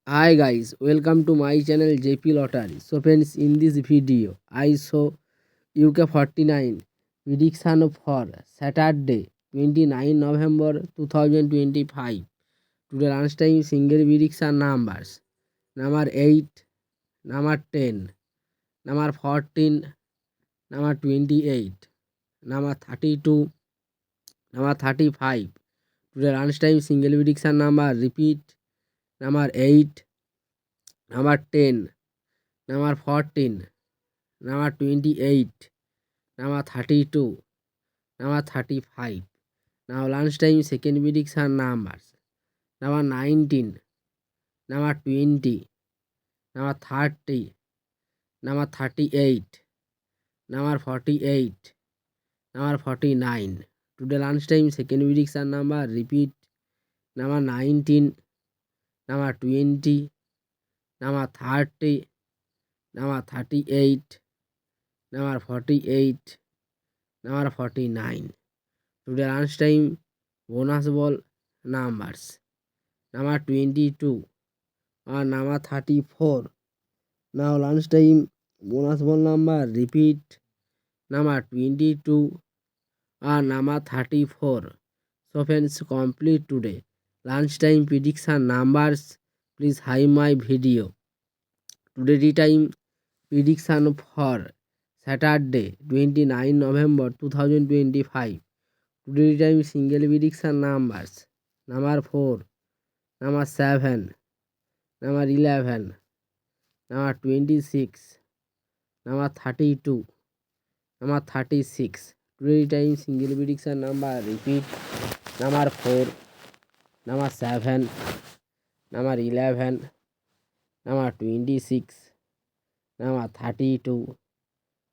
Hi guys, welcome to my channel JP Lottery. So friends, in this video, I show UK 49 prediction for Saturday 29 November 2025. Today lunchtime single prediction numbers. Number 8, number 10, number 14, number 28, number 32, number 35. Today lunchtime single prediction number repeat. Number 8, number 10, number 14, number 28, number 32, number 35. Now lunchtime second prediction numbers. Number 19, number 20, number 30, number 38, number 48, number 49. Today lunchtime second prediction number repeat. Number 19, number 20, number 30, number 38, number 48, number 49. Today lunchtime bonus ball numbers. Number 22 or number 34. Now lunchtime bonus ball number repeat. Number 22 or number 34. So friends, complete today lunchtime prediction numbers. Please hide my video. Today time prediction for Saturday 29 November 2025. Today time single prediction numbers. Number 4, number 7, number 11, number 26, number 32, number 36. Today time single prediction number repeat. Number 4, number 7, number 11, number 26, number 32,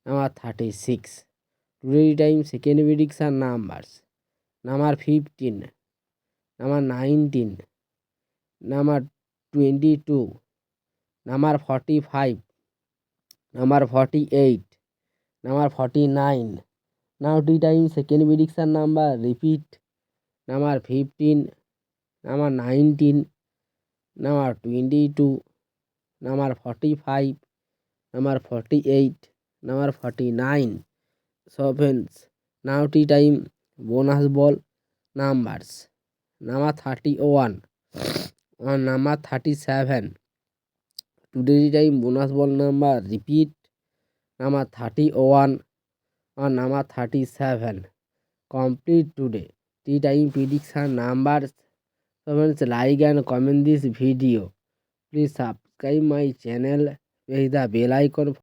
number 36. Today time second prediction numbers. Number 15, number 19, number 22, number 45, number 48, number 49. Now tea time second prediction number repeat. Number 15, number 19, number 22, number 45, number 48, number 49. So friends, now tea time bonus ball numbers. Number 31 or number 37. Today time bonus ball number repeat. Number 31 or number 37. Complete today tea time prediction numbers. So friends, like and comment this video. Please subscribe my channel. Press the bell icon